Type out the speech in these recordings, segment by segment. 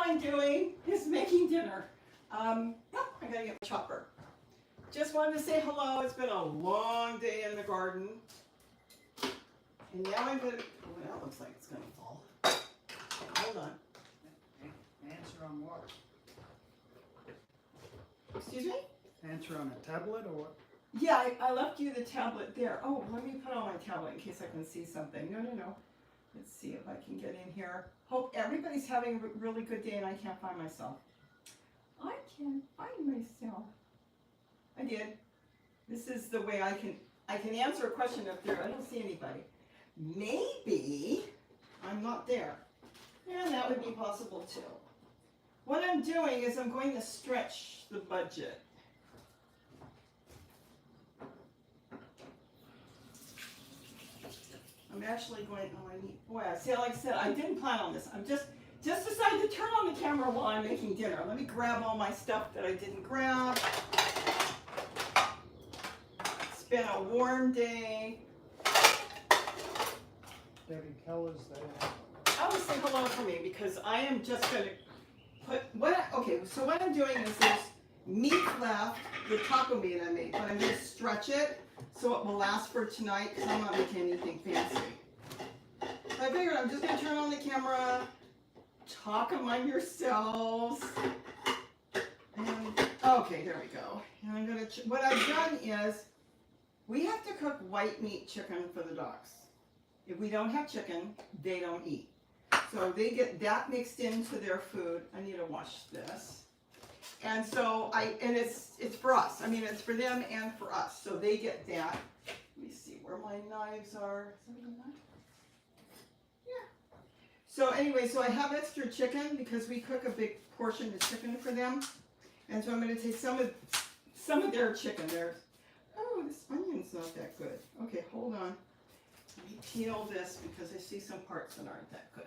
I'm doing is making dinner. I gotta get my chopper. Just wanted to say hello. It's been a long day in the garden. And now I'm gonna, oh, that looks like it's gonna fall. Hold on. Answer on what? Excuse me? Answer on a tablet or what? Yeah, I left you the tablet there. Oh, let me put on my tablet in case I can see something. No. Let's see if I can get in here. Hope everybody's having a really good day and I can't find myself. I can't find myself. I did. This is the way I can answer a question up there. I don't see anybody. Maybe I'm not there. And that would be possible too. What I'm doing is I'm going to stretch the budget. I'm actually going, see, like I said, I didn't plan on this. I'm just decided to turn on the camera while I'm making dinner. Let me grab all my stuff that I didn't grab. It's been a warm day. Debbie Keller's there. I always say hello for me because I am just going to put, so what I'm doing is there's meat left, the taco meat I made, but I'm going to stretch it so it will last for tonight because I'm not making anything fancy. So I figured I'm just going to turn on the camera, talk among yourselves. And, okay, there we go. And I'm going to, what I've done is, we have to cook white meat chicken for the dogs. If we don't have chicken, they don't eat. So they get that mixed into their food. I need to wash this. And so it's for us. I mean, it's for them and for us. So they get that. Let me see where my knives are. Is that a knife? Yeah. So anyway, so I have extra chicken because we cook a big portion of chicken for them. And so I'm going to take some of their chicken there. Oh, this onion's not that good. Okay, hold on. Let me peel this because I see some parts that aren't that good.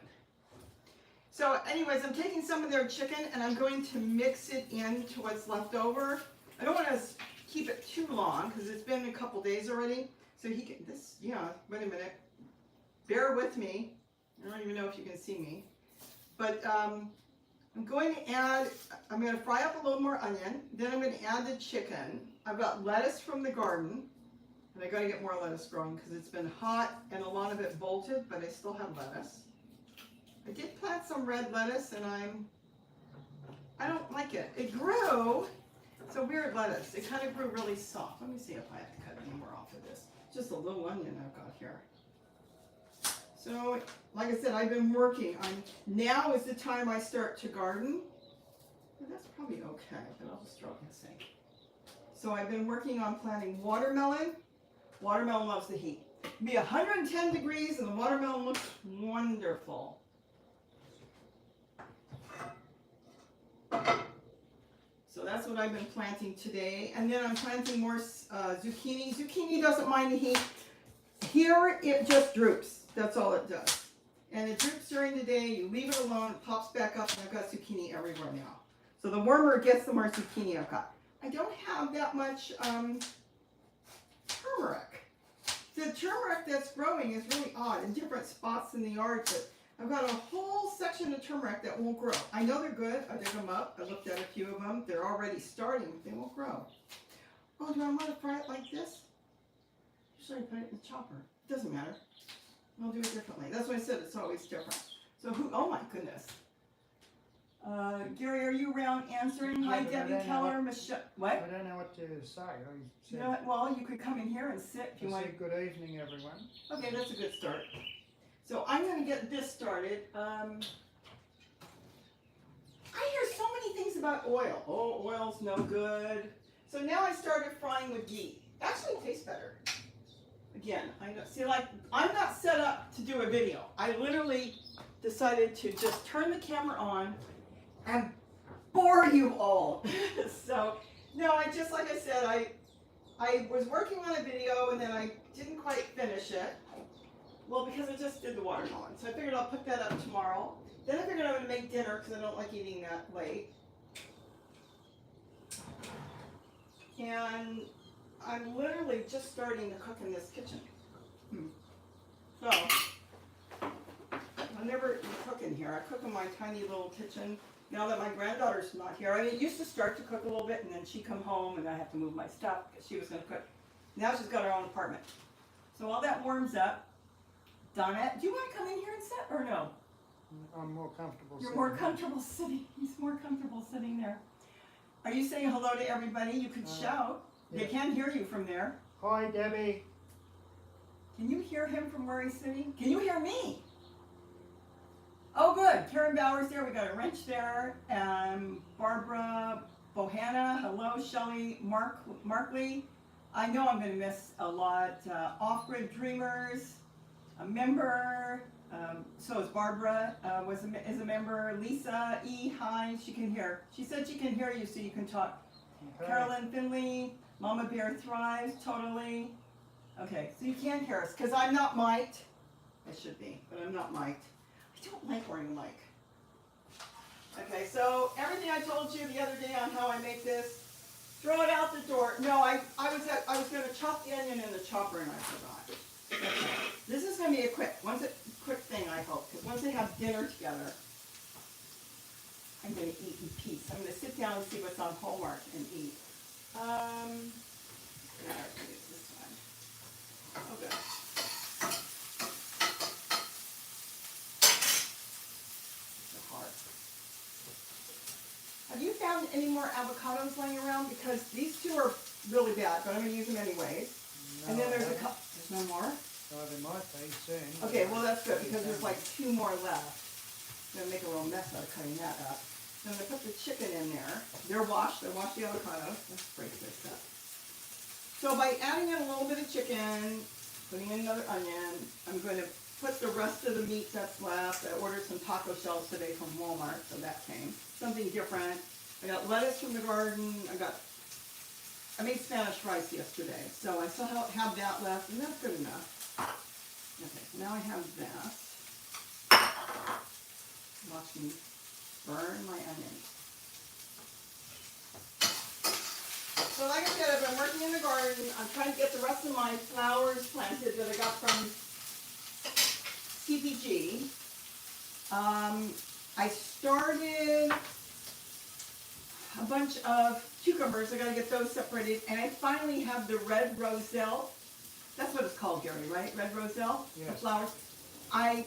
So anyways, I'm taking some of their chicken and I'm going to mix it into what's left over. I don't want to keep it too long because it's been a couple days already. So wait a minute. Bear with me. I don't even know if you can see me. But I'm going to fry up a little more onion. Then I'm going to add the chicken. I've got lettuce from the garden. And I got to get more lettuce growing because it's been hot and a lot of it bolted, but I still have lettuce. I did plant some red lettuce and I don't like it. It grew, it's a weird lettuce. It kind of grew really soft. Let me see if I have to cut any more off of this. Just a little onion I've got here. So, like I said, I've been working on, now is the time I start to garden. Well, that's probably okay, but I'll just throw it in the sink. So I've been working on planting watermelon. Watermelon loves the heat. It'll be 110 degrees and the watermelon looks wonderful. So that's what I've been planting today. And then I'm planting more zucchini. Zucchini doesn't mind the heat. Here it just droops. That's all it does. And it droops during the day. You leave it alone, it pops back up, and I've got zucchini everywhere now. So the warmer it gets, the more zucchini I've got. I don't have that much turmeric. The turmeric that's growing is really odd in different spots in the yard, but I've got a whole section of turmeric that won't grow. I know they're good. I dig them up. I looked at a few of them. They're already starting. They won't grow. Oh, do I want to fry it like this? Usually I put it in the chopper. It doesn't matter. I'll do it differently. That's why I said it's always different. So oh my goodness. Gary, are you around answering? Hi, Debbie Keller, Michelle. What? I don't know what to say. You know what? Well, you could come in here and sit if you want. Good evening, everyone. Okay, that's a good start. So I'm going to get this started. I hear so many things about oil. Oh, oil's no good. So now I started frying with ghee. Actually, it tastes better. Again, I know. See, like, I'm not set up to do a video. I literally decided to just turn the camera on and bore you all. So, no, like I said, I was working on a video and then I didn't quite finish it. Well, because I just did the watermelon. So I figured I'll put that up tomorrow. Then I figured I would make dinner because I don't like eating that late. And I'm literally just starting to cook in this kitchen. So, I never cook in here. I cook in my tiny little kitchen. now that my granddaughter's not here. I used to start to cook a little bit, and then she'd come home, and I have to move my stuff because she was going to cook. Now she's got her own apartment. So all that warms up. Donna, do you want to come in here and sit, or no? I'm more comfortable You're sitting more here. comfortable sitting. He's more comfortable sitting there. Are you saying hello to everybody? You could shout. They yeah. can hear you from there. Hi, Debbie. Can you hear him from where he's sitting? Can you hear me? Oh, good. Karen Bauer's there. We got a wrench there. Barbara Bohanna. Hello, Shelley Markley. I know I'm going to miss a lot. Off-Grid Dreamers, a member. So is Barbara. Is a member. Lisa E. Hi. She can hear. She said she can hear you, so you can talk. Okay. Carolyn Finley. Mama Bear Thrives. Totally. Okay, so you can't hear us because I'm not mic'd. I should be, but I'm not mic'd. I don't like wearing a mic. Okay, so everything I told you the other day on how I make this, throw it out the door. No, I was going to chop the onion in the chopper and I forgot. Okay. This is going to be a quick thing, I hope, because once they have dinner together, I'm going to eat in peace. I'm going to sit down and see what's on Hallmark and eat. This one. Okay. Have you found any more avocados laying around? Because these two are really bad, but I'm going to use them anyways. No, And then there's a couple. There's no more? Oh, they might be soon. Okay, well that's good because there's like 2 more left. I'm going to make a real mess out of cutting that up. So I'm going to put the chicken in there. They're washed. I washed the avocados. Let's break this up. So by adding in a little bit of chicken, putting in another onion, I'm going to put the rest of the meat that's left. I ordered some taco shells today from Walmart, so that came. Something different. I got lettuce from the garden. I made Spanish rice yesterday, so I still have that left, and that's good enough. Okay, so now I have this. Watch me burn my onions. So like I said, I've been working in the garden. I'm trying to get the rest of my flowers planted that I got from CPG. I started a bunch of cucumbers. I got to get those separated, and I finally have the red roselle. That's what it's called, Gary, right? Red roselle, yes. The flowers. I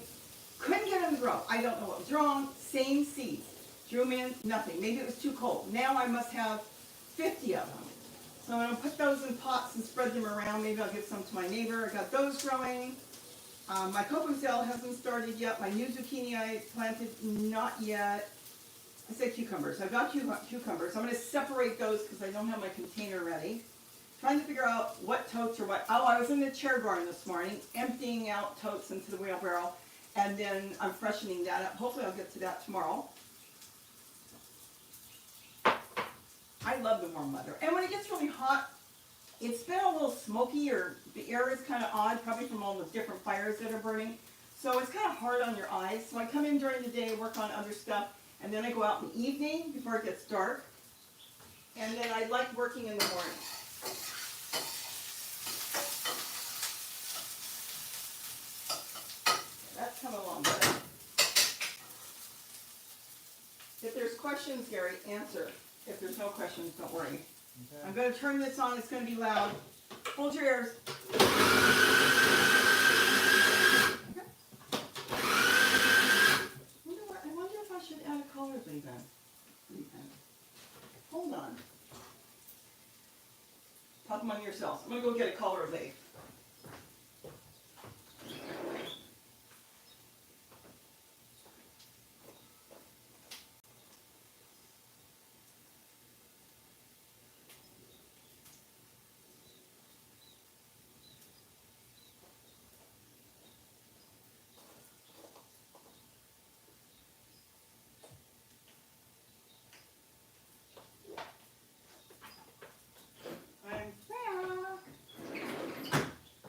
couldn't get them to grow. I don't know what was wrong. Same seeds. Drew them in, nothing. Maybe it was too cold. Now I must have 50 of them. So I'm going to put those in pots and spread them around. Maybe I'll give some to my neighbor. I got those growing. My coprocell hasn't started yet. My new zucchini I planted, not yet. I said cucumbers. I've got cucumbers. I'm going to separate those because I don't have my container ready. Trying to figure out what totes are what. Oh, I was in the chair barn this morning, emptying out totes into the wheelbarrow, and then I'm freshening that up. Hopefully I'll get to that tomorrow. I love the warm weather. And when it gets really hot, it's been a little smoky, or the air is kind of odd, probably from all the different fires that are burning. So it's kind of hard on your eyes. So I come in during the day, work on other stuff, and then I go out in the evening before it gets dark. And then I like working in the morning. That's coming along good. If there's questions, Gary, answer. If there's no questions, don't worry. Okay. I'm going to turn this on. It's going to be loud. Hold your ears. You know what? I wonder if I should add a color leaf in. Hold on. Pop them on yourselves. I'm going to go get a color leaf.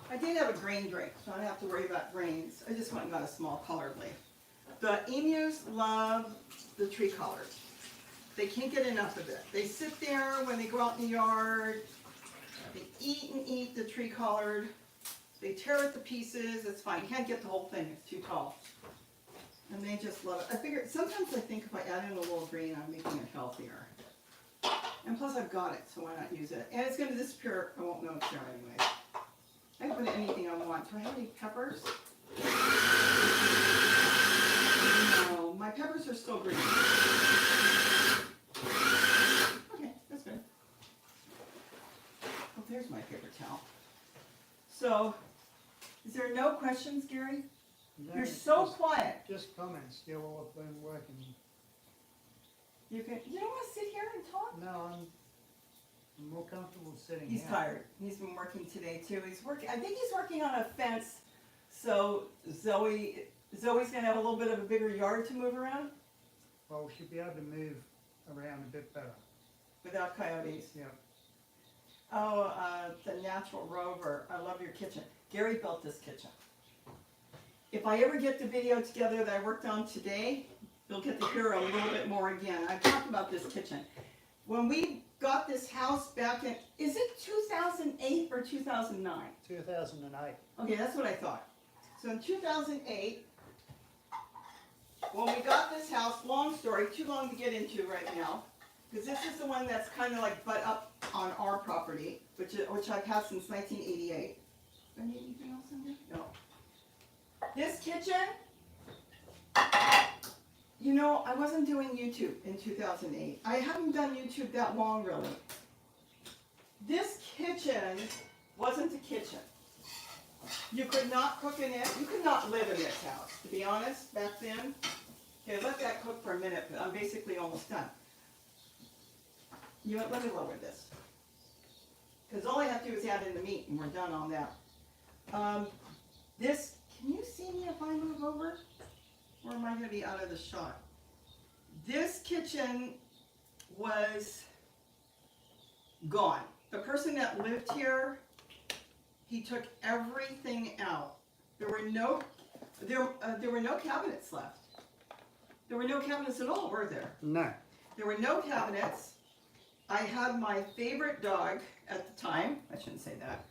I did have a grain drink, so I don't have to worry about grains. I just went and got a small colored leaf. The emus love the tree collard. They can't get enough of it. They sit there when they go out in the yard. They eat and eat the tree collard. They tear it to pieces. It's fine. You can't get the whole thing. It's too tall. And they just love it. I figured, sometimes I think if I add in a little green, I'm making it healthier. And plus I've got it, so why not use it? And it's gonna disappear, I won't know it's there anyway. I can put anything I want. Do I have any peppers? No, my peppers are still green. Okay, that's good. Oh, there's my paper towel. So, is there no questions, Gary? No, You're so just- quiet. Just comments, yeah, well, I've been working. You don't want to sit here and talk? No, I'm more comfortable sitting He's here. tired. He's been working today too. He's working. I think he's working on a fence, so Zoe's gonna have a little bit of a bigger yard to move around Well, we should be able to move around a bit better. without coyotes. Yeah. Oh, the Natural Rover. I love your kitchen. Gary built this kitchen. If I ever get the video together that I worked on today, you'll get to hear a little bit more again. I talked about this kitchen. When we got this house back in, is it 2008 or 2009? 2008. Okay, that's what I thought. So in 2008, when we got this house, long story, too long to get into right now, because this is the one that's kind of like butt up on our property, which I've had since 1988. Do I need anything else in here? No. This kitchen, you know, I wasn't doing YouTube in 2008. I haven't done YouTube that long, really. This kitchen wasn't a kitchen. You could not cook in it. You could not live in this house, to be honest, back then. Okay, let that cook for a minute, but I'm basically almost done. You know what, let me lower this. Because all I have to do is add in the meat and we're done on that. Can you see me if I move over? Or am I going to be out of the shot? This kitchen was gone. The person that lived here, he took everything out. There were no cabinets left. There were no cabinets at all, were there? No. There were no cabinets. I had my favorite dog at the time. I shouldn't say that.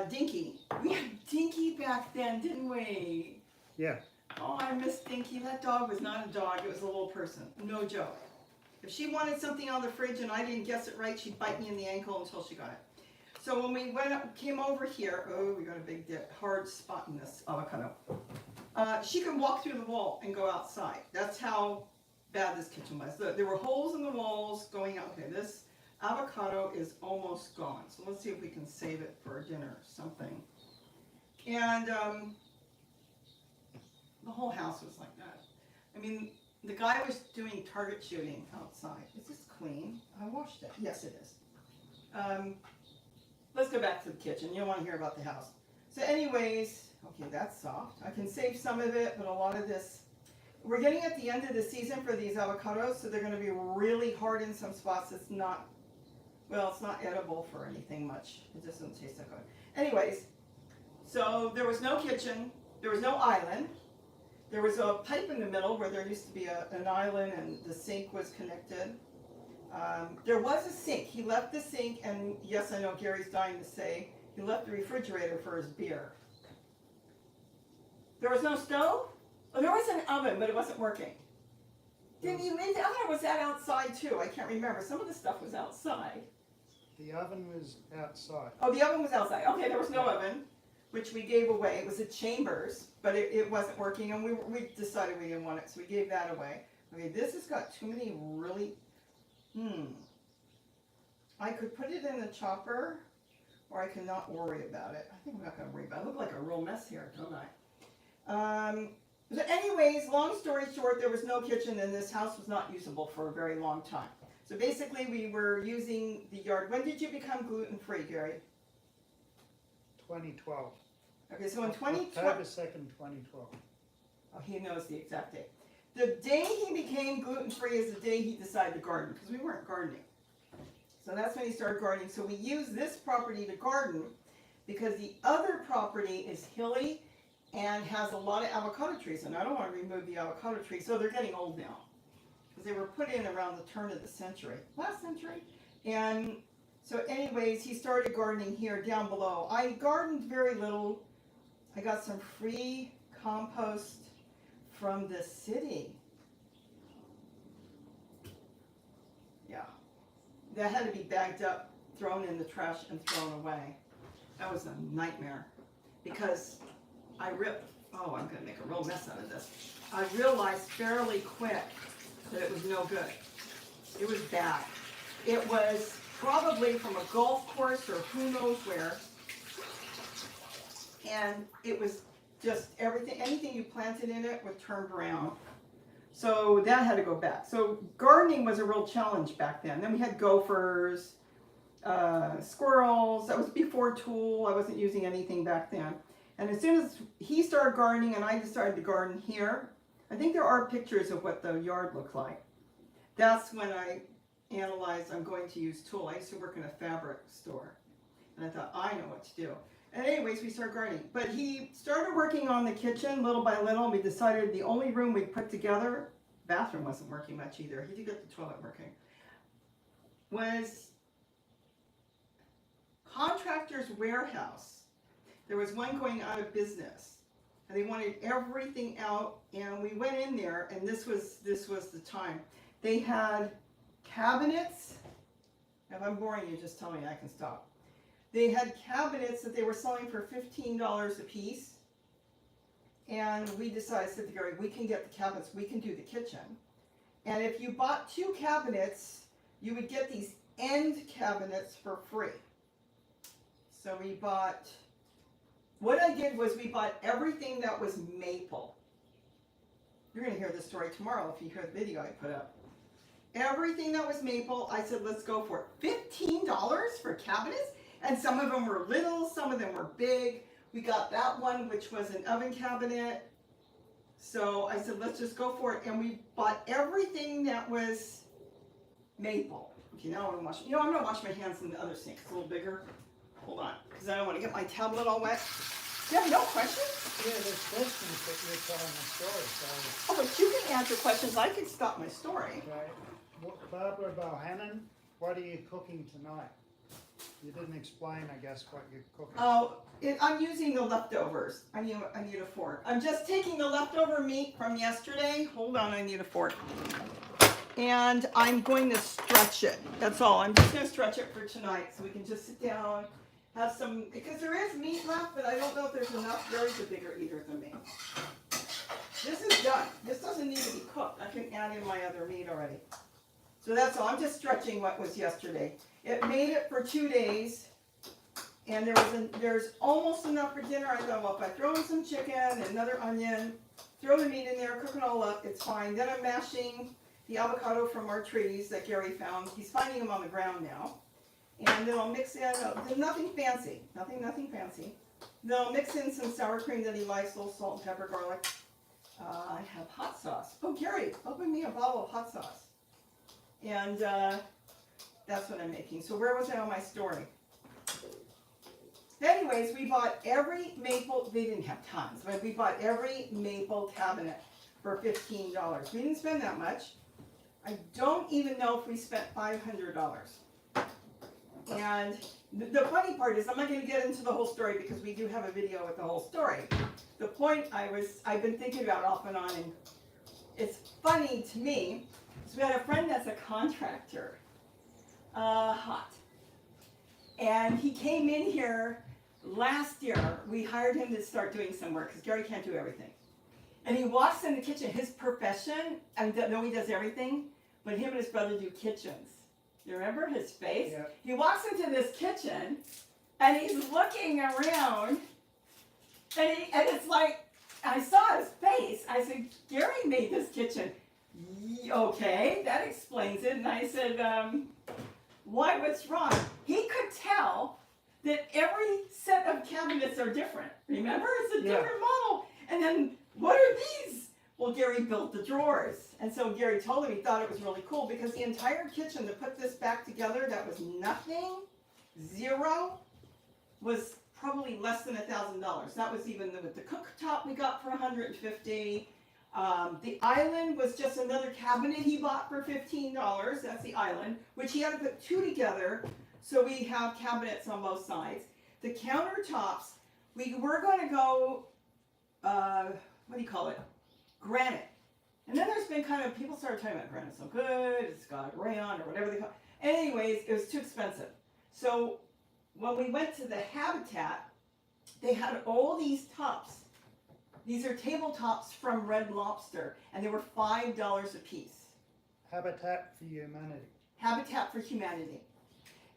Dinky. We had Dinky back then, didn't we? Yeah. Oh, I miss Dinky. That dog was not a dog. It was a little person. No joke. If she wanted something on the fridge and I didn't guess it right, she'd bite me in the ankle until she got it. So when we came over here, oh, we got a big hard spot in this avocado. She could walk through the wall and go outside. That's how bad this kitchen was. There were holes in the walls going out. Okay, this avocado is almost gone. So let's see if we can save it for dinner or something. And the whole house was like that. I mean, the guy was doing target shooting outside. Is this clean? I washed it. Yes, it is. Let's go back to the kitchen. You don't want to hear about the house. So anyways, okay, that's soft. I can save some of it, but a lot of this, we're getting at the end of the season for these avocados, so they're going to be really hard in some spots. It's not, well, it's not edible for anything much. It just doesn't taste that good. Anyways, so there was no kitchen. There was no island. There was a pipe in the middle where there used to be an island and the sink was connected. There was a sink. He left the sink, and yes, I know Gary's dying to say, he left the refrigerator for his beer. There was no stove? Oh, there was an oven, but it wasn't working. Didn't you? The oven was that outside too. I can't remember. Some of the stuff was outside. The oven was outside. Oh, the oven was outside. Okay, there was no oven, which we gave away. It was at Chambers, but it wasn't working, and we decided we didn't want it, so we gave that away. Okay, this has got too many really, I could put it in the chopper, or I cannot worry about it. I think I'm not going to worry about it. I look like a real mess here, don't I? So anyways, long story short, there was no kitchen, and this house was not usable for a very long time. So basically, we were using the yard. When did you become gluten-free, Gary? 2012. Okay, so in 2012. October 2nd, 2012. Oh, he knows the exact date. The day he became gluten-free is the day he decided to garden, because we weren't gardening. So that's when he started gardening. So we use this property to garden, because the other property is hilly and has a lot of avocado trees, and I don't want to remove the avocado trees, so they're getting old now. Because they were put in around the turn of the century, last century. And so anyways, he started gardening here down below. I gardened very little. I got some free compost from the city. Yeah. That had to be bagged up, thrown in the trash, and thrown away. That was a nightmare. Because I'm going to make a real mess out of this. I realized fairly quick that it was no good. It was bad. It was probably from a golf course or who knows where. And it was just anything you planted in it would turn brown. So that had to go back. So gardening was a real challenge back then. Then we had gophers, squirrels. That was before tool. I wasn't using anything back then. And as soon as he started gardening and I decided to garden here, I think there are pictures of what the yard looked like. That's when I analyzed I'm going to use tool. I used to work in a fabric store. And I thought, I know what to do. And anyways, we started gardening. But he started working on the kitchen little by little, and we decided the only room we'd put together, bathroom wasn't working much either. He did get the toilet working. Was Contractor's Warehouse. There was one going out of business. And they wanted everything out, and we went in there, and this was the time. They had cabinets. If I'm boring you, just tell me, I can stop. They had cabinets that they were selling for $15 a piece. And we decided, said to Gary, we can get the cabinets, we can do the kitchen. And if you bought 2 cabinets, you would get these end cabinets for free. So we bought, what I did was we bought everything that was maple. You're going to hear this story tomorrow if you hear the video I put up. Everything that was maple, I said, let's go for it. $15 for cabinets? And some of them were little, some of them were big. We got that one, which was an oven cabinet. So I said, let's just go for it. And we bought everything that was maple. Okay, now I'm going to wash. You know, I'm going to wash my hands in the other sink. It's a little bigger. Hold on, because I don't want to get my tablet all wet. You have no questions? Yeah, there's questions that you're telling a story, so. Oh, but you can answer questions. I can stop my story. Okay. Barbara Bohannon, what are you cooking tonight? You didn't explain, I guess, what you're cooking. Oh, I'm using the leftovers. I need a fork. I'm just taking the leftover meat from yesterday. Hold on, I need a fork. And I'm going to stretch it. That's all. I'm just going to stretch it for tonight so we can just sit down, have some, because there is meat left, but I don't know if there's enough. Gary's a bigger eater than me. This is done. This doesn't need to be cooked. I can add in my other meat already. So that's all. I'm just stretching what was yesterday. It made it for 2 days, and there's almost enough for dinner. I thought, well, if I throw in some chicken and another onion, throw the meat in there, cook it all up, it's fine. Then I'm mashing the avocado from our trees that Gary found. He's finding them on the ground now. And then I'll mix in, nothing fancy, nothing fancy. Then I'll mix in some sour cream that he likes, a little salt and pepper, garlic. I have hot sauce. Oh, Gary, open me a bottle of hot sauce. And that's what I'm making. So where was I on my story? Anyways, we bought every maple, they didn't have tons, but we bought every maple cabinet for $15. We didn't spend that much. I don't even know if we spent $500. And the funny part is, I'm not going to get into the whole story because we do have a video with the whole story. The point I've been thinking about off and on, and it's funny to me, is we had a friend that's a contractor, hot. And he came in here last year. We hired him to start doing some work because Gary can't do everything. And he walks in the kitchen, his profession, I know he does everything, but him and his brother do kitchens. You remember his face? Yeah. He walks into this kitchen, and he's looking around, and it's like, I saw his face. I said, Gary made this kitchen. Okay, that explains it. And I said, why, what's wrong? He could tell that every set of cabinets are different. Remember? It's a different model. And then, what are these? Well, Gary built the drawers. And so Gary told him he thought it was really cool because the entire kitchen to put this back together, that was nothing, zero, was probably less than $1,000. That was even with the cooktop we got for $150. The island was just another cabinet he bought for $15. That's the island, which he had to put 2 together so we have cabinets on both sides. The countertops, we were going to go, what do you call it? granite. And then there's been kind of, people started talking about granite's so good, it's got rayon or whatever they call it. Anyways, it was too expensive. So when we went to the Habitat, they had all these tops. These are tabletops from Red Lobster, and they were $5 a piece. Habitat for Humanity. Habitat for Humanity.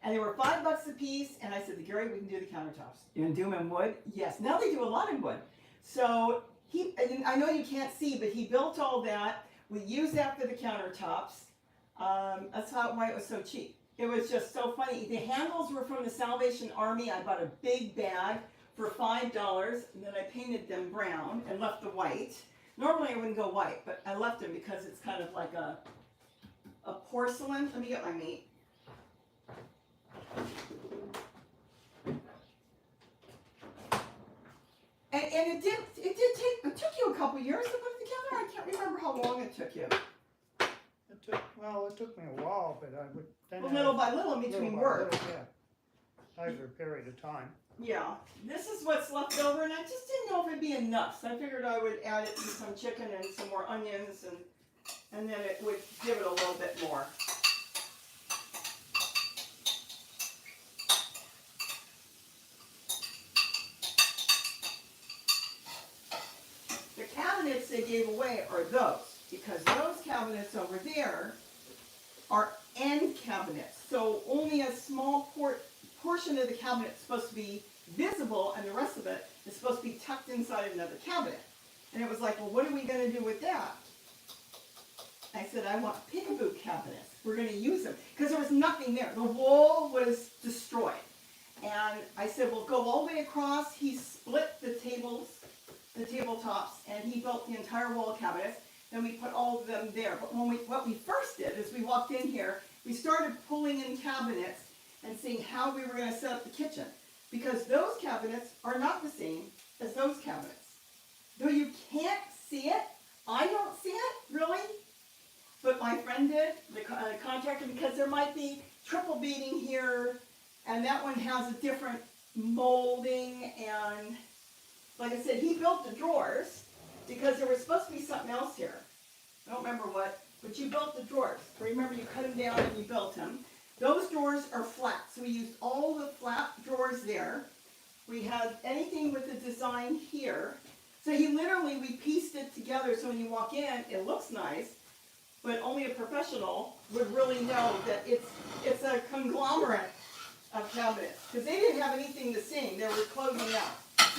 And they were $5 a piece, and I said to Gary, we can do the countertops. You gonna do them in wood? Yes. Now they do a lot in wood. So I know you can't see, but he built all that. We used that for the countertops. That's why it was so cheap. It was just so funny. The handles were from the Salvation Army. I bought a big bag for $5, and then I painted them brown and left the white. Normally I wouldn't go white, but I left them because it's kind of like a porcelain. Let me get my meat. And it took you a couple years to put it together. I can't remember how long it took you. It took me a while, but I would then Little by little in between work. Over a period of time. Yeah, this is what's left over, and I just didn't know if it'd be enough. So I figured I would add it to some chicken and some more onions, and then it would give it a little bit more. The cabinets they gave away are those, because those cabinets over there are end cabinets. So only a small portion of the cabinet is supposed to be visible, and the rest of it is supposed to be tucked inside another cabinet. And it was like, well, what are we going to do with that? I said, I want peekaboo cabinets. We're going to use them. Because there was nothing there. The wall was destroyed. And I said, well, go all the way across. He split the tabletops, and he built the entire wall of cabinets. Then we put all of them there. But what we first did is we walked in here, we started pulling in cabinets and seeing how we were going to set up the kitchen. Because those cabinets are not the same as those cabinets. Though you can't see it, I don't see it, really. But my friend did, the contractor, because there might be triple beading here, and that one has a different molding, and like I said, he built the drawers, because there was supposed to be something else here. I don't remember what, but you built the drawers. Remember, you cut them down and you built them. Those drawers are flat, so we used all the flat drawers there. We had anything with the design here. So we pieced it together so when you walk in, it looks nice, but only a professional would really know that it's a conglomerate of cabinets. Because they didn't have anything to sing, they were closing out.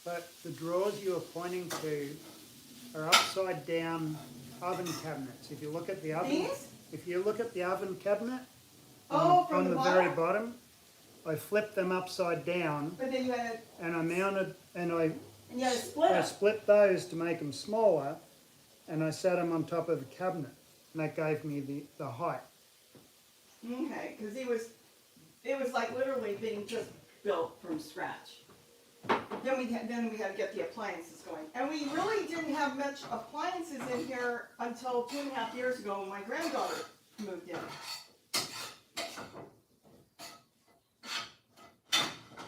But the drawers you were pointing to are upside down oven cabinets. If you look at the oven, These? if you look at the oven cabinet From on the bottom? very bottom, I flipped them upside down, But then you had and I mounted and to split I them. split those to make them smaller, and I sat them on top of the cabinet, and that gave me the height. Okay, because it was like literally being just built from scratch. Then we had to get the appliances going. And we really didn't have much appliances in here until 2.5 years ago when my granddaughter moved in.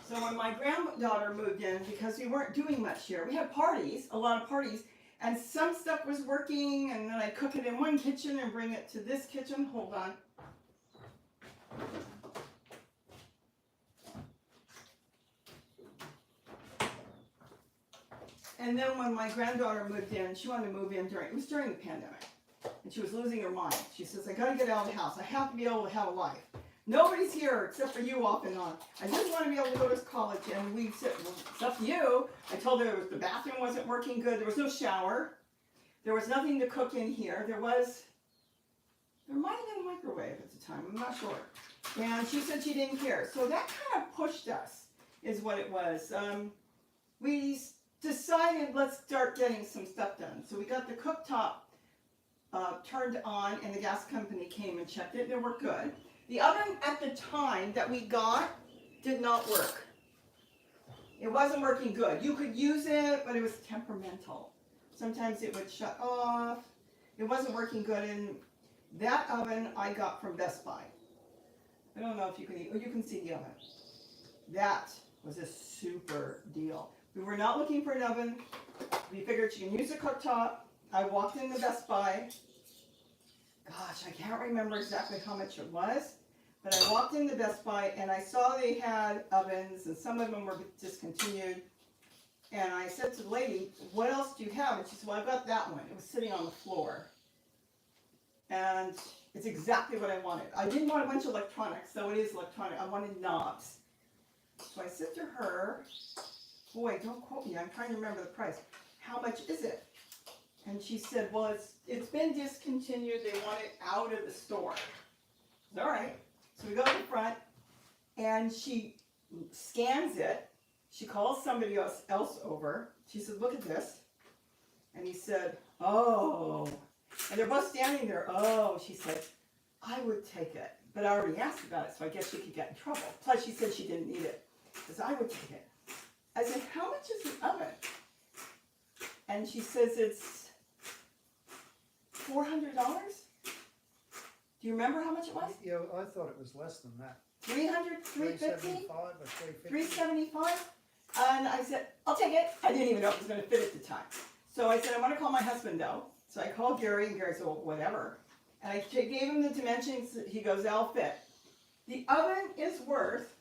So when my granddaughter moved in, because we weren't doing much here, we had parties, a lot of parties, and some stuff was working, and then I'd cook it in one kitchen and bring it to this kitchen. Hold on. And then when my granddaughter moved in, she wanted to move in it was during the pandemic, and she was losing her mind. She says, I gotta get out of the house. I have to be able to have a life. Nobody's here except for you off and on. I just want to be able to go to college. And we said, well, it's up to you. I told her the bathroom wasn't working good. There was no shower. There was nothing to cook in here. There might have been a microwave at the time. I'm not sure. And she said she didn't care. So that kind of pushed us, is what it was. We decided, let's start getting some stuff done. So we got the cooktop turned on, and the gas company came and checked it, and it worked good. The oven at the time that we got did not work. It wasn't working good. You could use it, but it was temperamental. Sometimes it would shut off. It wasn't working good, and that oven I got from Best Buy. I don't know if you can see the oven. That was a super deal. We were not looking for an oven. We figured she can use a cooktop. I walked in the Best Buy. Gosh, I can't remember exactly how much it was, but I walked into Best Buy and I saw they had ovens and some of them were discontinued. And I said to the lady, what else do you have? And she said, well, I've got that one. It was sitting on the floor. And it's exactly what I wanted. I didn't want a bunch of electronics, though it is electronic. I wanted knobs. So I said to her, boy, don't quote me. I'm trying to remember the price. How much is it? And she said, well, it's been discontinued. They want it out of the store. I said, all right. So we go to the front, and she scans it. She calls somebody else over. She said, look at this. And he said, oh. And they're both standing there. Oh, she said, I would take it. But I already asked about it, so I guess she could get in trouble. Plus, she said she didn't need it. She says, I would take it. I said, how much is the oven? And she says, it's $400? Do you remember how much it was? Yeah, I thought it was less than that. 300, 350? 375 or 350. 375? And I said, I'll take it. I didn't even know if it was going to fit at the time. So I said, I want to call my husband though. So I called Gary, and Gary said, well, whatever. And I gave him the dimensions. He goes, that'll fit. The oven is worth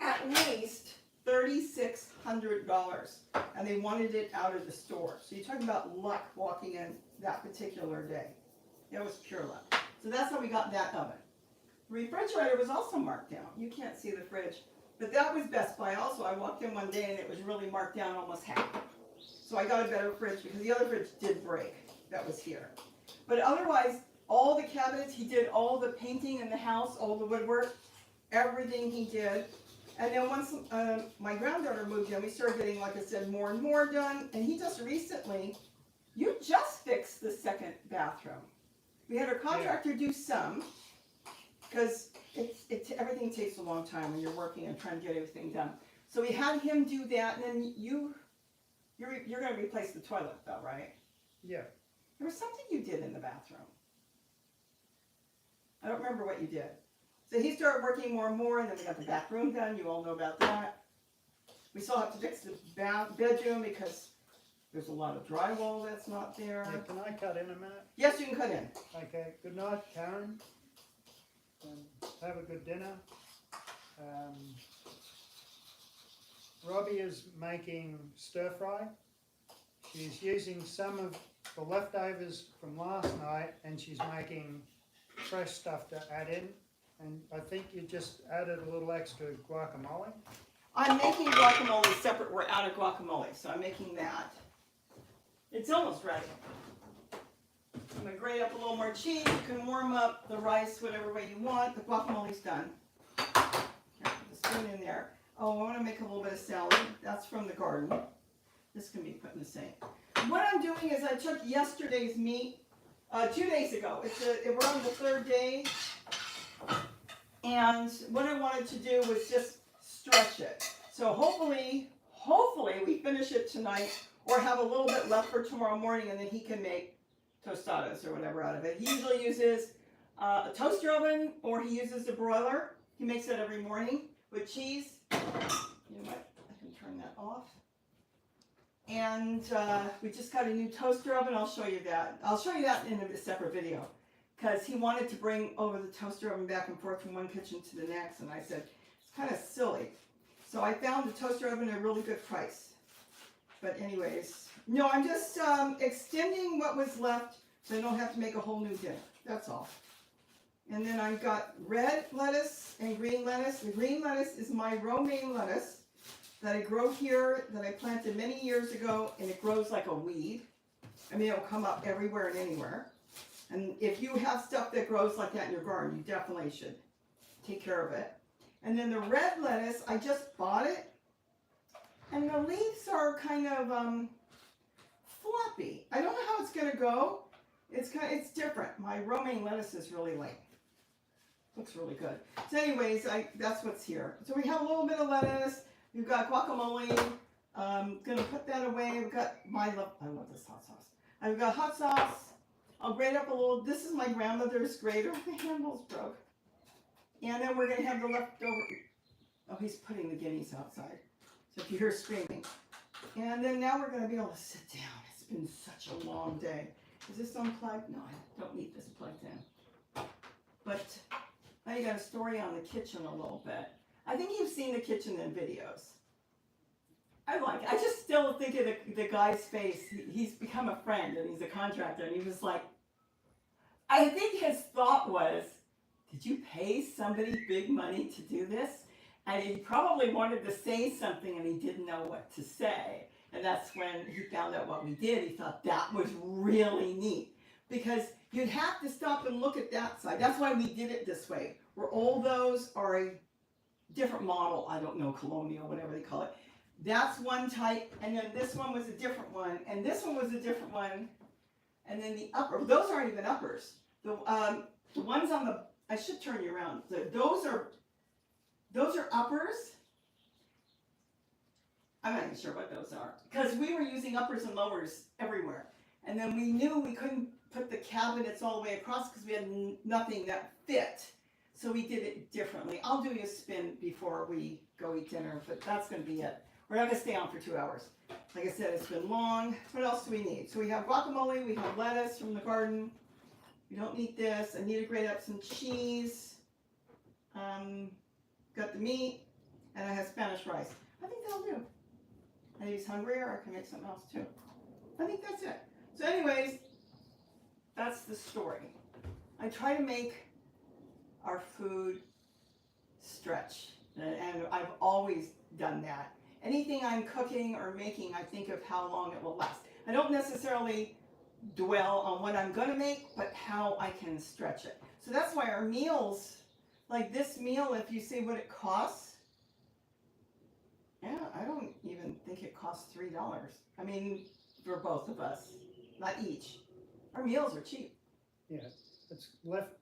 at least $3,600. And they wanted it out of the store. So you're talking about luck walking in that particular day. It was pure luck. So that's how we got that oven. The refrigerator was also marked down. You can't see the fridge. But that was Best Buy also. I walked in one day and it was really marked down almost half. So I got a better fridge because the other fridge did break. That was here. But otherwise, all the cabinets, he did all the painting in the house, all the woodwork, everything he did. And then once my granddaughter moved in, we started getting, like I said, more and more done. And he just recently, you just fixed the second bathroom. We had our contractor do some, because everything takes a long time when you're working and trying to get everything done. So we had him do that, and then you're going to replace the toilet, though, right? Yeah. There was something you did in the bathroom. I don't remember what you did. So he started working more and more, and then we got the back room done. You all know about that. We still have to fix the bedroom because there's a lot of drywall that's not there. Yeah, can I cut in a minute? Yes, you can cut in. Okay, good night, Karen. Have a good dinner. Robbie is making stir fry. She's using some of the leftovers from last night, and she's making fresh stuff to add in. And I think you just added a little extra guacamole. I'm making guacamole separate. We're out of guacamole, so I'm making that. It's almost ready. I'm going to grate up a little more cheese. You can warm up the rice whatever way you want. The guacamole's done. Here, put the spoon in there. Oh, I want to make a little bit of salad. That's from the garden. This can be put in the sink. What I'm doing is I took yesterday's meat 2 days ago. We're on the third day. And what I wanted to do was just stretch it. So hopefully we finish it tonight or have a little bit left for tomorrow morning, and then he can make tostadas or whatever out of it. He usually uses a toaster oven, or he uses a broiler. He makes it every morning with cheese. You know what? I can turn that off. And we just got a new toaster oven. I'll show you that. I'll show you that in a separate video, because he wanted to bring over the toaster oven back and forth from one kitchen to the next, and I said, it's kind of silly. So I found the toaster oven at a really good price. But anyways, no, I'm just extending what was left so I don't have to make a whole new dinner. That's all. And then I've got red lettuce and green lettuce. The green lettuce is my romaine lettuce that I grow here, that I planted many years ago, and it grows like a weed. I mean, it'll come up everywhere and anywhere. And if you have stuff that grows like that in your garden, you definitely should take care of it. And then the red lettuce, I just bought it. And the leaves are kind of floppy. I don't know how it's going to go. It's different. My romaine lettuce is really light. Looks really good. So anyways, that's what's here. So we have a little bit of lettuce. We've got guacamole. I'm going to put that away. We've got I love this hot sauce. I've got hot sauce. I'll grate up a little. This is my grandmother's grater. The handle's broke. And then we're going to have the leftover. Oh, he's putting the guineas outside. So if you hear screaming. And then now we're going to be able to sit down. It's been such a long day. Is this unplugged? No, I don't need this plugged in. But now you got a story on the kitchen a little bit. I think you've seen the kitchen in videos. I like it. I just still think of the guy's face. He's become a friend and he's a contractor. And he was like, I think his thought was, did you pay somebody big money to do this? And he probably wanted to say something and he didn't know what to say. And that's when he found out what we did. He thought that was really neat. Because you'd have to stop and look at that side. That's why we did it this way. Where all those are a different model. I don't know, colonial, whatever they call it. That's one type. And then this one was a different one. And this one was a different one. And then the upper, those aren't even uppers. The ones on the, I should turn you around. Those are uppers. I'm not even sure what those are. Because we were using uppers and lowers everywhere. And then we knew we couldn't put the cabinets all the way across because we had nothing that fit. So we did it differently. I'll do you a spin before we go eat dinner, but that's going to be it. We're not going to stay on for 2 hours. Like I said, it's been long. What else do we need? So we have guacamole, we have lettuce from the garden. We don't need this. I need to grate up some cheese. Got the meat, and I have Spanish rice. I think that'll do. And he's hungry, or I can make something else too. I think that's it. So anyways, that's the story. I try to make our food stretch, and I've always done that. Anything I'm cooking or making, I think of how long it will last. I don't necessarily dwell on what I'm going to make, but how I can stretch it. So that's why our meals, like this meal, if you see what it costs, yeah, I don't even think it costs $3. I mean, for both of us, not each. Our meals are cheap. Yeah, it's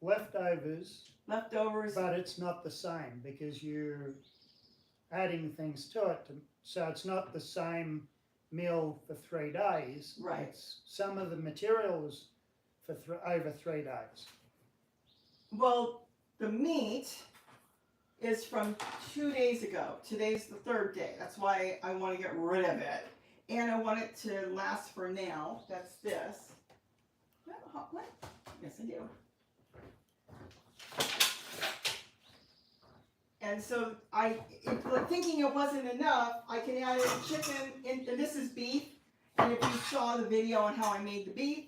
leftovers. Leftovers. But it's not the same because you're adding things to it. So it's not the same meal for 3 days. Right. It's some of the materials for over 3 days. Well, the meat is from 2 days ago. Today's the 3rd day. That's why I want to get rid of it. And I want it to last for now. That's this. What? Yes, I do. And so thinking it wasn't enough, I can add in chicken, and this is beef. And if you saw the video on how I made the beef,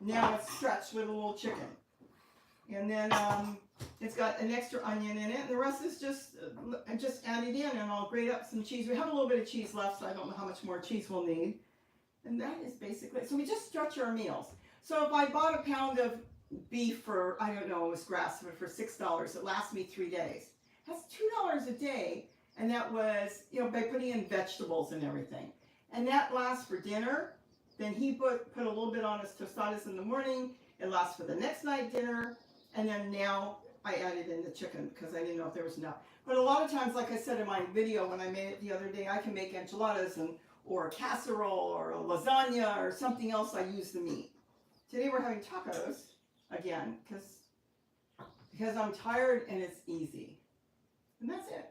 now it's stretched with a little chicken. And then it's got an extra onion in it, and the rest is just added in, and I'll grate up some cheese. We have a little bit of cheese left, so I don't know how much more cheese we'll need. And that is basically, so we just stretch our meals. So if I bought a pound of beef for, I don't know, it was grass-fed for $6, it lasts me 3 days. That's $2 a day, and that was, by putting in vegetables and everything. And that lasts for dinner. Then he put a little bit on his tostadas in the morning. It lasts for the next night dinner. And then now I added in the chicken because I didn't know if there was enough. But a lot of times, like I said in my video when I made it the other day, I can make enchiladas or a casserole or a lasagna or something else. I use the meat. Today we're having tacos again because I'm tired and it's easy. And that's it.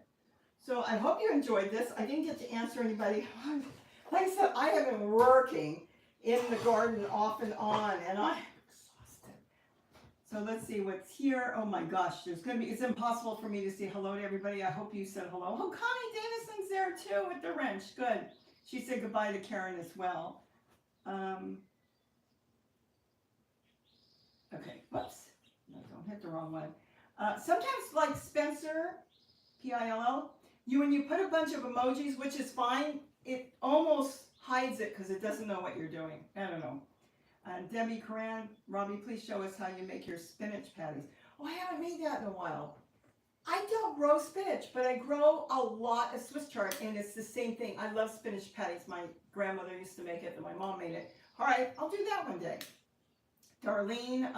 So I hope you enjoyed this. I didn't get to answer anybody. Like I said, I have been working in the garden off and on, and I'm exhausted. So let's see what's here. Oh my gosh, it's impossible for me to say hello to everybody. I hope you said hello. Oh, Connie Davison's there too with the wrench. Good. She said goodbye to Karen as well. Okay, whoops. No, don't hit the wrong one. Sometimes, like Spencer, P-I-L-L, when you put a bunch of emojis, which is fine, it almost hides it because it doesn't know what you're doing. I don't know. Debbie Coran, Robbie, please show us how you make your spinach patties. Oh, I haven't made that in a while. I don't grow spinach, but I grow a lot of Swiss chard, and it's the same thing. I love spinach patties. My grandmother used to make it, and my mom made it. All right, I'll do that one day. Darlene,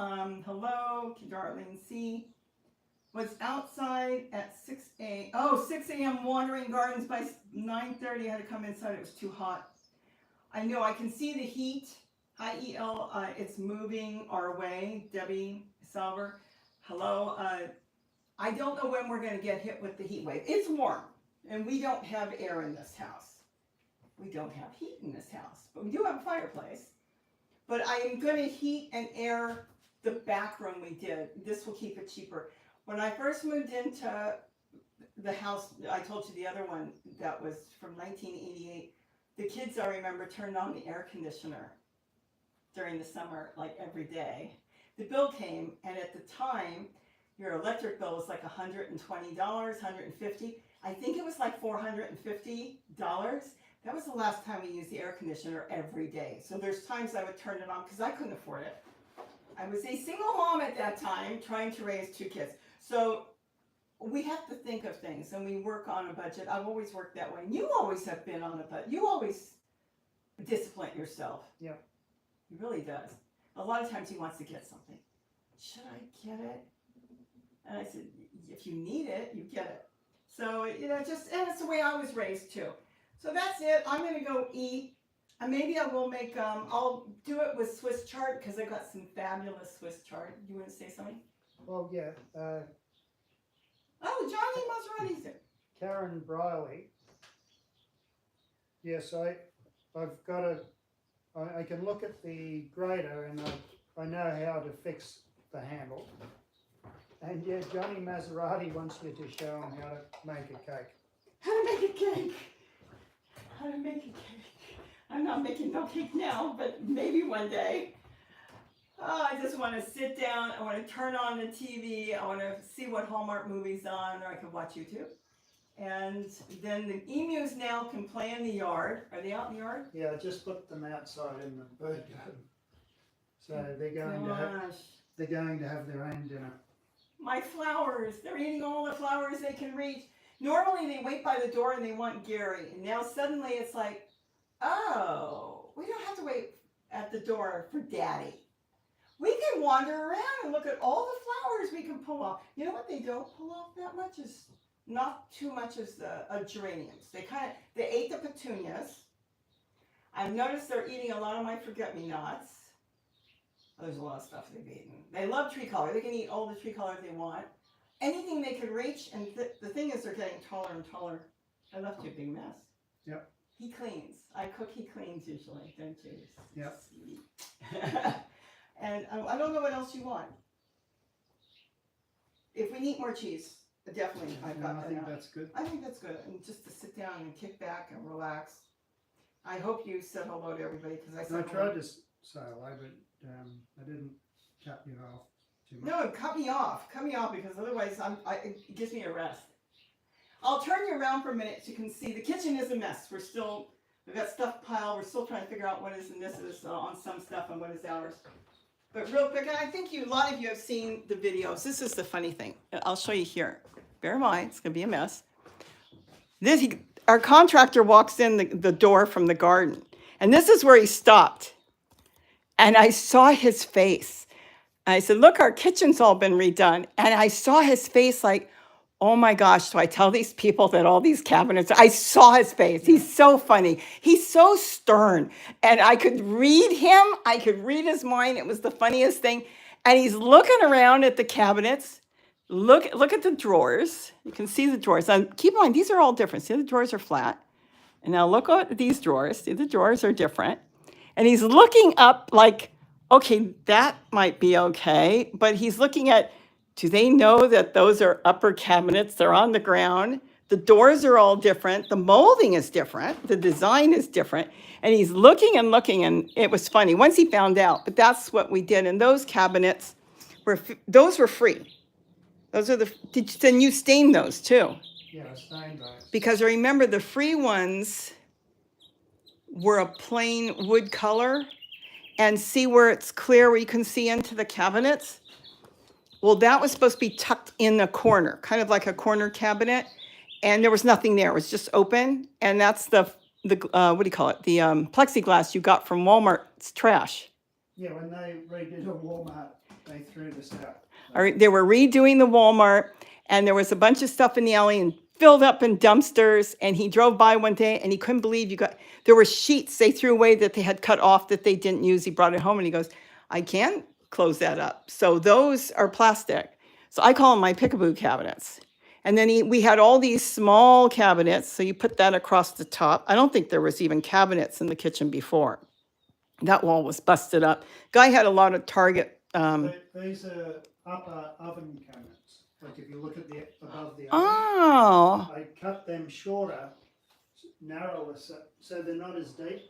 hello. Darlene C. Was outside at 6 a.m. watering gardens by 9:30. I had to come inside. It was too hot. I know. I can see the heat. It's moving our way. Debbie Salver, hello. I don't know when we're gonna get hit with the heat wave. It's warm, and we don't have air in this house. We don't have heat in this house, but we do have a fireplace. But I am gonna heat and air the back room we did. This will keep it cheaper. When I first moved into the house, I told you the other one that was from 1988, the kids, I remember, turned on the air conditioner during the summer, like every day. The bill came, and at the time, your electric bill was like $120, $150. I think it was like $450. That was the last time we used the air conditioner every day. So there's times I would turn it on because I couldn't afford it. I was a single mom at that time trying to raise 2 kids. So we have to think of things, and we work on a budget. I've always worked that way. You always have been on a budget. You always discipline yourself. Yeah. He really does. A lot of times he wants to get something. Should I get it? And I said, if you need it, you get it. So, and it's the way I was raised too. So that's it. I'm going to go eat. And maybe I will make, I'll do it with Swiss chard because I got some fabulous Swiss chard. You want to say something? Well, yeah. Oh, Johnny Maserati's there. Karen Briley. Yes, I've got I can look at the grater and I know how to fix the handle. And yeah, Johnny Maserati wants you to show him how to make a cake. How to make a cake. How to make a cake. I'm not making no cake now, but maybe one day. Oh, I just want to sit down. I want to turn on the TV. I want to see what Hallmark movie's on, or I can watch YouTube. And then the emus now can play in the yard. Are they out in the yard? Yeah, I just put them outside in the bird garden. So they're going to have their own dinner. My flowers. They're eating all the flowers they can reach. Normally they wait by the door and they want Gary. And now suddenly it's like, oh, we don't have to wait at the door for Daddy. We can wander around and look at all the flowers we can pull off. You know what they don't pull off that much is not too much as the geraniums. They ate the petunias. I've noticed they're eating a lot of my forget-me-nots. Oh, there's a lot of stuff they've eaten. They love tree color. They can eat all the tree color they want. Anything they could reach, and the thing is they're getting taller and taller. I left you a big mess. Yep. He cleans. I cook, he cleans usually, don't you? Yep. And I don't know what else you want. If we need more cheese, definitely I've got that. I think that's good. I think that's good. And just to sit down and kick back and relax. I hope you said hello to everybody because I said I tried to say hello, but I didn't cut you off too much. No, cut me off because otherwise it gives me a rest. I'll turn you around for a minute so you can see the kitchen is a mess. We've got stuff piled. We're still trying to figure out what is in this is on some stuff and what is ours. But real quick, and I think a lot of you have seen the videos. This is the funny thing. I'll show you here. Bear in mind, it's going to be a mess. Our contractor walks in the door from the garden, and this is where he stopped. And I saw his face. I said, look, our kitchen's all been redone. And I saw his face like, oh my gosh, do I tell these people that all these cabinets, I saw his face. He's so funny. He's so stern. And I could read him. I could read his mind. It was the funniest thing. And he's looking around at the cabinets. Look at the drawers. You can see the drawers. Now, keep in mind, these are all different. See, the drawers are flat. And now look at these drawers. See, the drawers are different. And he's looking up like, okay, that might be okay. But he's looking at, do they know that those are upper cabinets? They're on the ground. The doors are all different. The molding is different. The design is different. And he's looking, and it was funny once he found out. But that's what we did. And those cabinets those were free. Those are then you stained those too. Yeah, I stained those. Because remember, the free ones were a plain wood color. And see where it's clear, where you can see into the cabinets? Well, that was supposed to be tucked in a corner, kind of like a corner cabinet. And there was nothing there. It was just open. And that's the what do you call it? The plexiglass you got from Walmart's trash. Yeah, when they redid a Walmart, they threw this out. All right, they were redoing the Walmart, and there was a bunch of stuff in the alley and filled up in dumpsters. And he drove by one day, and he couldn't believe there were sheets they threw away that they had cut off that they didn't use. He brought it home, and he goes, I can't close that up. So those are plastic. So I call them my peekaboo cabinets. And then we had all these small cabinets. So you put that across the top. I don't think there was even cabinets in the kitchen before. That wall was busted up. Guy had a lot of Target. These are upper oven cabinets. Like if you look at the above the oven, Oh, I cut them shorter, narrower, so they're not as deep.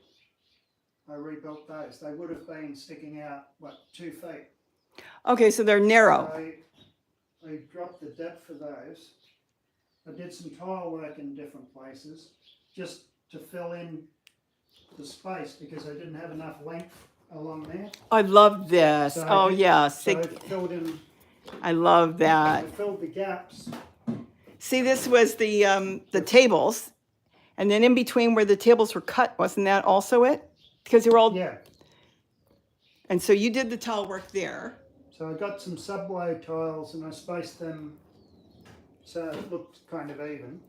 I rebuilt those. They would have been sticking out, 2 feet. okay, so they're narrow. I dropped the depth of those. I did some tile work in different places just to fill in the space because I didn't have enough length along there. I love this. So Oh, yeah. So I filled in. I love that. I filled the gaps. See, this was the tables. And then in between where the tables were cut, wasn't that also it? Because they were all... Yeah. And so you did the tile work there. So I got some subway tiles and I spaced them so it looked kind of even.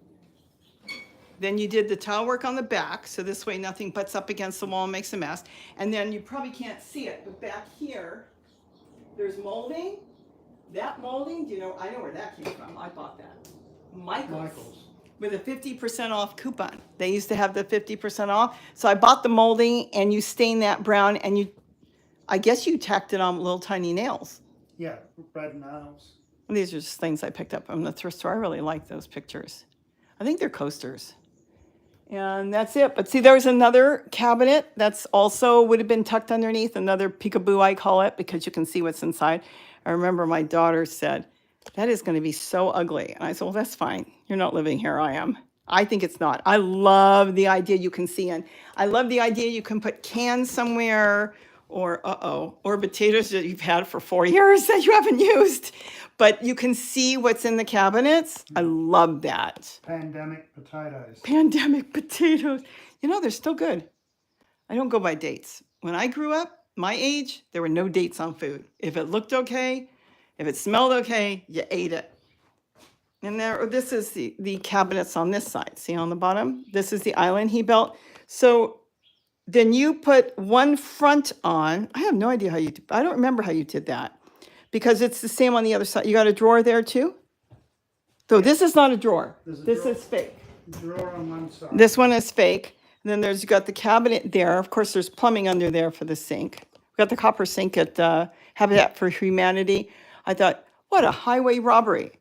Then you did the tile work on the back, so this way nothing butts up against the wall and makes a mess. And then you probably can't see it, but back here, there's molding. That molding, I know where that came from. I bought that. Michael's. With a 50% off coupon. They used to have the 50% off. So I bought the molding and you stain that brown and I guess you tacked it on little tiny nails. Yeah, red nails. These are just things I picked up from the thrift store. I really like those pictures. I think they're coasters. And that's it. But see, there's another cabinet that's also would have been tucked underneath, another peekaboo, I call it, because you can see what's inside. I remember my daughter said, that is going to be so ugly. And I said, well, that's fine. You're not living here. I am. I think it's not. I love the idea you can see in. I love the idea you can put cans somewhere or potatoes that you've had for 4 years that you haven't used. But you can see what's in the cabinets. I love that. Pandemic potatoes. Pandemic potatoes. They're still good. I don't go by dates. When I grew up, my age, there were no dates on food. If it looked okay, if it smelled okay, you ate it. And this is the cabinets on this side. See on the bottom? This is the island he built. So then you put one front on. I have no idea I don't remember how you did that. Because it's the same on the other side. You got a drawer there too? So this is not a drawer. This is fake. Drawer on one side. This one is fake. And then you got the cabinet there. Of course, there's plumbing under there for the sink. We got the copper sink at Habitat for Humanity. I thought, what a highway robbery.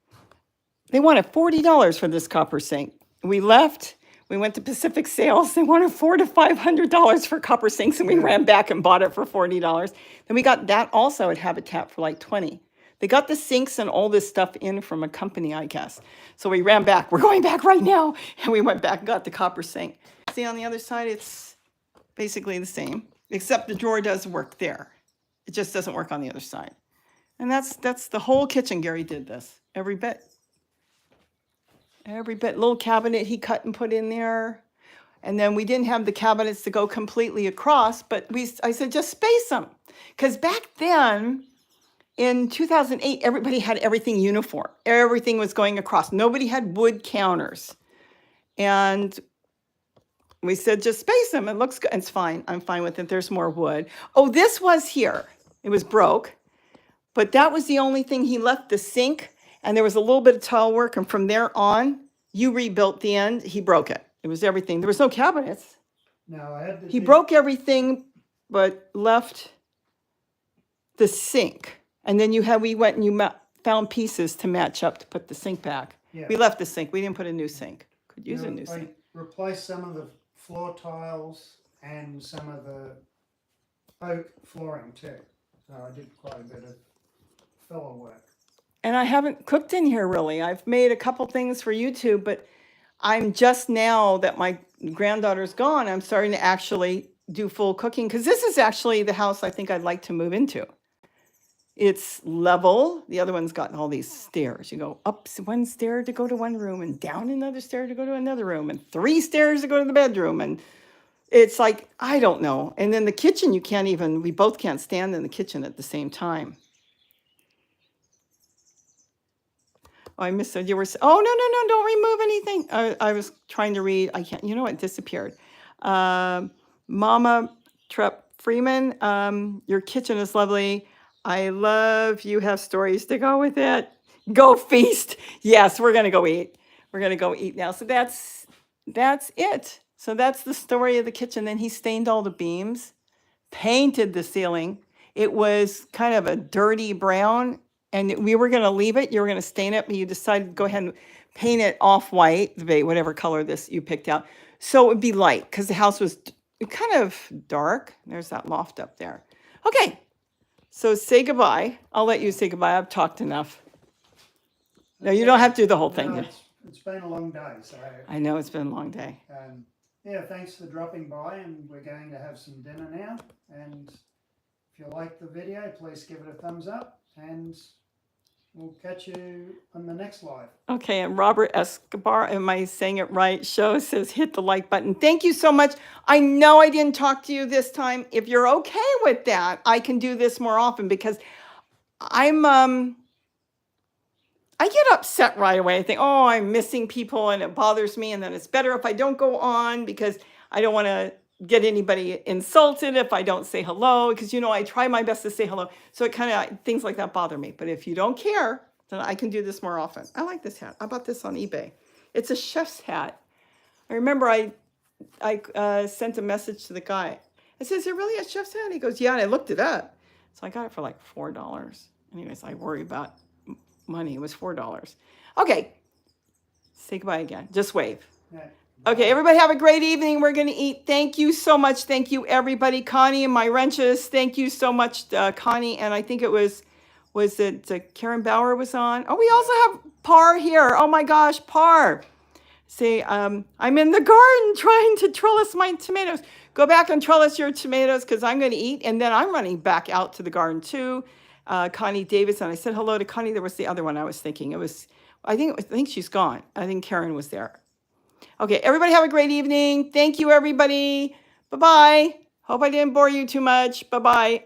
They wanted $40 for this copper sink. We left. We went to Pacific Sales. They wanted $400 to $500 for copper sinks, and we ran back and bought it for $40. Then we got that also at Habitat for like $20. They got the sinks and all this stuff in from a company, I guess. So we ran back. We're going back right now. And we went back and got the copper sink. See, on the other side, it's basically the same, except the drawer does work there. It just doesn't work on the other side. And that's the whole kitchen. Gary did this, every bit. Every bit. Little cabinet he cut and put in there. And then we didn't have the cabinets to go completely across, but I said, just space them. Because back then, in 2008, everybody had everything uniform. Everything was going across. Nobody had wood counters. And we said, just space them. It looks good. It's fine. I'm fine with it. There's more wood. Oh, this was here. It was broke. But that was the only thing he left, the sink. And there was a little bit of tile work. And from there on, you rebuilt the end. He broke it. It was everything. There was no cabinets. No, I had He broke everything, but left the sink. And then we went and you found pieces to match up to put the sink back. Yeah. We left the sink. We didn't put a new sink. Could use a new sink. I replaced some of the floor tiles and some of the oak flooring too. So I did quite a bit of filler work. And I haven't cooked in here really. I've made a couple things for YouTube, but I'm just now that my granddaughter's gone, I'm starting to actually do full cooking because this is actually the house I think I'd like to move into. It's level. The other one's got all these stairs. You go up one stair to go to one room and down another stair to go to another room and 3 stairs to go to the bedroom. And it's like, I don't know. And then the kitchen, we both can't stand in the kitchen at the same time. Oh, I missed it. You were, no, don't remove anything. I was trying to read. I can't, it disappeared. Mama Trepp Freeman, your kitchen is lovely. I love you have stories to go with it. Go feast. Yes, we're gonna go eat. We're gonna go eat now. So that's it. So that's the story of the kitchen. Then he stained all the beams, painted the ceiling. It was kind of a dirty brown, and we were gonna leave it. You were gonna stain it, but you decided to go ahead and paint it off white, whatever color this you picked out. So it would be light because the house was kind of dark. There's that loft up there. Okay, so say goodbye. I'll let you say goodbye. I've talked enough. No, you don't have to do the whole thing. No, it's been a long day, so I know it's been a long day. yeah, thanks for dropping by, and we're going to have some dinner now. And if you like the video, please give it a thumbs up, and we'll catch you on the next live. Okay, and Robert Escobar, am I saying it right? Show says hit the like button. Thank you so much. I know I didn't talk to you this time. If you're okay with that, I can do this more often because I get upset right away. I think, oh, I'm missing people and it bothers me. And then it's better if I don't go on because I don't want to get anybody insulted if I don't say hello. Because, I try my best to say hello. So it kind of, things like that bother me. But if you don't care, then I can do this more often. I like this hat. I bought this on eBay. It's a chef's hat. I remember I sent a message to the guy. I said, is it really a chef's hat? He goes, yeah. And I looked it up. So I got it for like $4. Anyways, I worry about money. It was $4. Okay. Say goodbye again. Just wave. Okay, everybody have a great evening. We're going to eat. Thank you so much. Thank you, everybody. Connie and my wrenches. Thank you so much, Connie. And I think it was it Karen Bauer was on? Oh, we also have Par here. Oh my gosh, Par. Say, I'm in the garden trying to trellis my tomatoes. Go back and trellis your tomatoes because I'm going to eat. And then I'm running back out to the garden too. Connie Davis, and I said hello to Connie. There was the other one I was thinking. I think she's gone. I think Karen was there. Okay, everybody have a great evening. Thank you, everybody. Bye-bye. Hope I didn't bore you too much. Bye-bye.